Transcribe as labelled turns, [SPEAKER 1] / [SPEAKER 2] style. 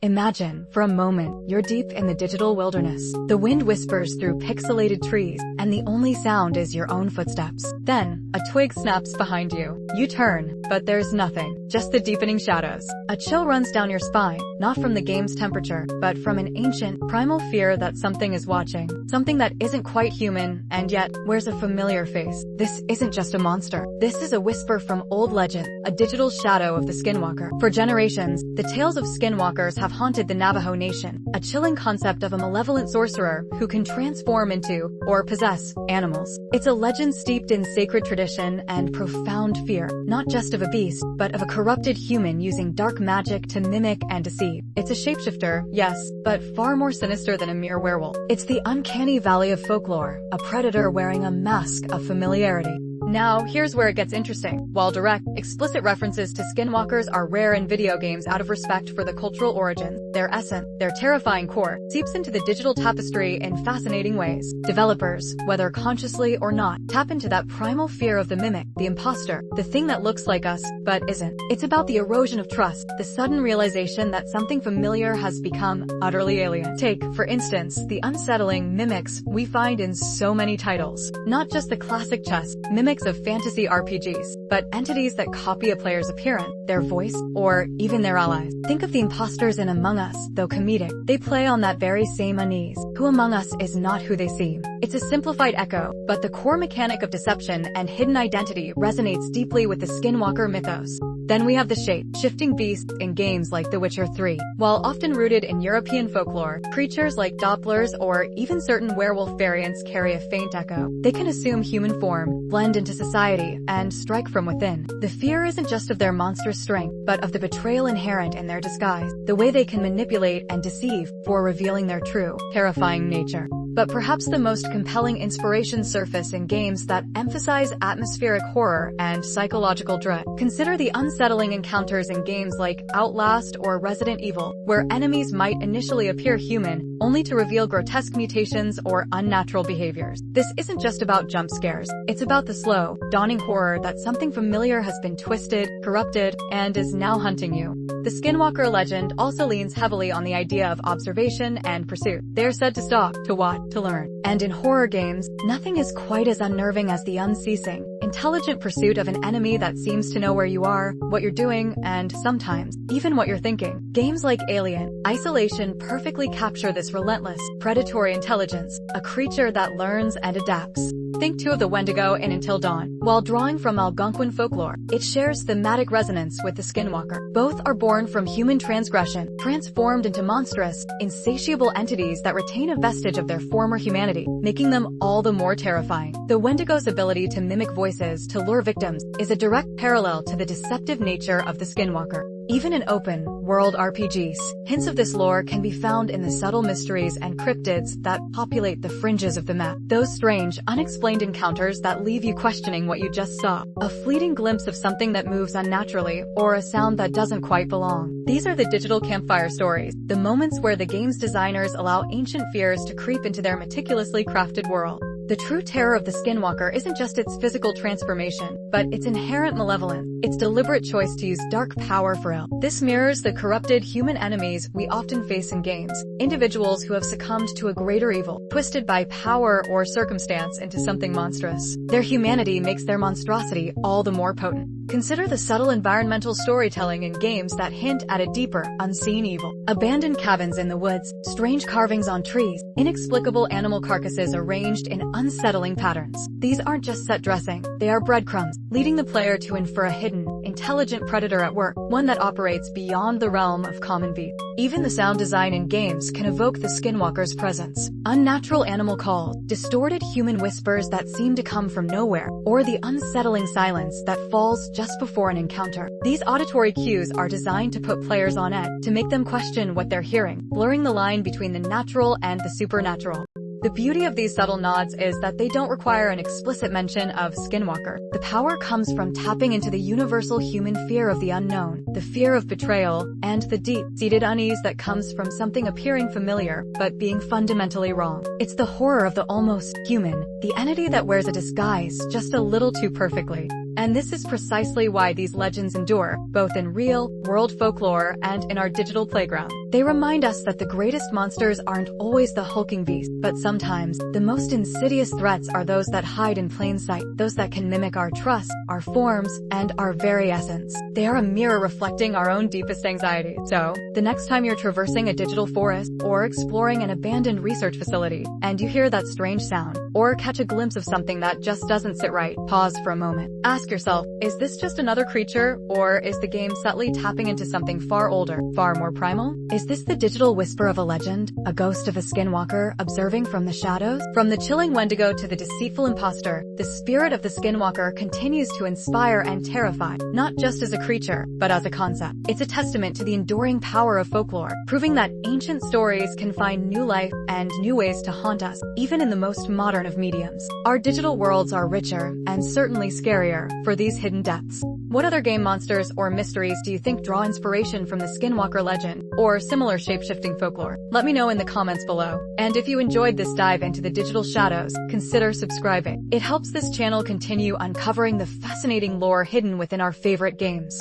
[SPEAKER 1] Imagine, for a moment, you're deep in the digital wilderness. The wind whispers through pixelated trees, and the only sound is your own footsteps. Then, a twig snaps behind you. You turn, but there's nothing, just the deepening shadows. A chill runs down your spine, not from the game's temperature, but from an ancient, primal fear that something is watching. Something that isn't quite human, and yet, wears a familiar face. This isn't just a monster. This is a whisper from old legend, a digital shadow of the Skinwalker. For generations, the tales of Skinwalkers have haunted the Navajo nation, a chilling concept of a malevolent sorcerer who can transform into, or possess, animals. It's a legend steeped in sacred tradition and profound fear, not just of a beast, but of a corrupted human using dark magic to mimic and deceive. It's a shapeshifter, yes, but far more sinister than a mere werewolf. It's the uncanny valley of folklore, a predator wearing a mask of familiarity. Now, here's where it gets interesting. While direct, explicit references to skinwalkers are rare in video games out of respect for the cultural origins, their essence, their terrifying core, seeps into the digital tapestry in fascinating ways. Developers, whether consciously or not, tap into that primal fear of the mimic, the imposter, the thing that looks like us, but isn't. It's about the erosion of trust, the sudden realization that something familiar has become utterly alien. Take, for instance, the unsettling mimics we find in so many titles. Not just the classic chess mimics of fantasy RPGs, but entities that copy a player's appearance, their voice, or even their allies. Think of the imposters in Among Us, though comedic. They play on that very same unease. Who among us is not who they seem? It's a simplified echo, but the core mechanic of deception and hidden identity resonates deeply with the Skinwalker mythos. Then we have the shape-shifting beasts in games like The Witcher 3. While often rooted in European folklore, creatures like Dopplers or even certain werewolf variants carry a faint echo. They can assume human form, blend into society, and strike from within. The fear isn't just of their monstrous strength, but of the betrayal inherent in their disguise, the way they can manipulate and deceive for revealing their true, terrifying nature. But perhaps the most compelling inspirations surface in games that emphasize atmospheric horror and psychological dread. Consider the unsettling encounters in games like Outlast or Resident Evil, where enemies might initially appear human, only to reveal grotesque mutations or unnatural behaviors. This isn't just about jump scares. It's about the slow, dawning horror that something familiar has been twisted, corrupted, and is now hunting you. The Skinwalker legend also leans heavily on the idea of observation and pursuit. They are said to stalk, to watch, to learn. And in horror games, nothing is quite as unnerving as the unceasing, intelligent pursuit of an enemy that seems to know where you are, what you're doing, and sometimes, even what you're thinking. Games like Alien, Isolation perfectly capture this relentless, predatory intelligence, a creature that learns and adapts. Think too of the Wendigo in Until Dawn. While drawing from Algonquin folklore, it shares thematic resonance with the Skinwalker. Both are born from human transgression, transformed into monstrous, insatiable entities that retain a vestige of their former humanity, making them all the more terrifying. The Wendigo's ability to mimic voices to lure victims is a direct parallel to the deceptive nature of the Skinwalker. Even in open-world RPGs, hints of this lore can be found in the subtle mysteries and cryptids that populate the fringes of the map. Those strange, unexplained encounters that leave you questioning what you just saw. A fleeting glimpse of something that moves unnaturally, or a sound that doesn't quite belong. These are the digital campfire stories, the moments where the game's designers allow ancient fears to creep into their meticulously crafted world. The true terror of the Skinwalker isn't just its physical transformation, but its inherent malevolence, its deliberate choice to use dark power for ill. This mirrors the corrupted human enemies we often face in games, individuals who have succumbed to a greater evil, twisted by power or circumstance into something monstrous. Their humanity makes their monstrosity all the more potent. Consider the subtle environmental storytelling in games that hint at a deeper, unseen evil. Abandoned cabins in the woods, strange carvings on trees, inexplicable animal carcasses arranged in unsettling patterns. These aren't just set dressing, they are breadcrumbs, leading the player to infer a hidden, intelligent predator at work, one that operates beyond the realm of common beasts. Even the sound design in games can evoke the Skinwalker's presence. Unnatural animal calls, distorted human whispers that seem to come from nowhere, or the unsettling silence that falls just before an encounter. These auditory cues are designed to put players on edge, to make them question what they're hearing, blurring the line between the natural and the supernatural. The beauty of these subtle nods is that they don't require an explicit mention of Skinwalker. The power comes from tapping into the universal human fear of the unknown, the fear of betrayal, and the deep-seated unease that comes from something appearing familiar, but being fundamentally wrong. It's the horror of the almost human, the entity that wears a disguise just a little too perfectly. And this is precisely why these legends endure, both in real-world folklore and in our digital playground. They remind us that the greatest monsters aren't always the hulking beast, but sometimes, the most insidious threats are those that hide in plain sight, those that can mimic our trust, our forms, and our very essence. They are a mirror reflecting our own deepest anxiety. So, the next time you're traversing a digital forest, or exploring an abandoned research facility, and you hear that strange sound, or catch a glimpse of something that just doesn't sit right, pause for a moment. Ask yourself, is this just another creature, or is the game subtly tapping into something far older, far more primal? Is this the digital whisper of a legend, a ghost of a skinwalker observing from the shadows? From the chilling Wendigo to the deceitful imposter, the spirit of the skinwalker continues to inspire and terrify, not just as a creature, but as a concept. It's a testament to the enduring power of folklore, proving that ancient stories can find new life and new ways to haunt us, even in the most modern of mediums. Our digital worlds are richer, and certainly scarier, for these hidden depths. What other game monsters or mysteries do you think draw inspiration from the Skinwalker legend, or similar shape-shifting folklore? Let me know in the comments below. And if you enjoyed this dive into the digital shadows, consider subscribing. It helps this channel continue uncovering the fascinating lore hidden within our favorite games.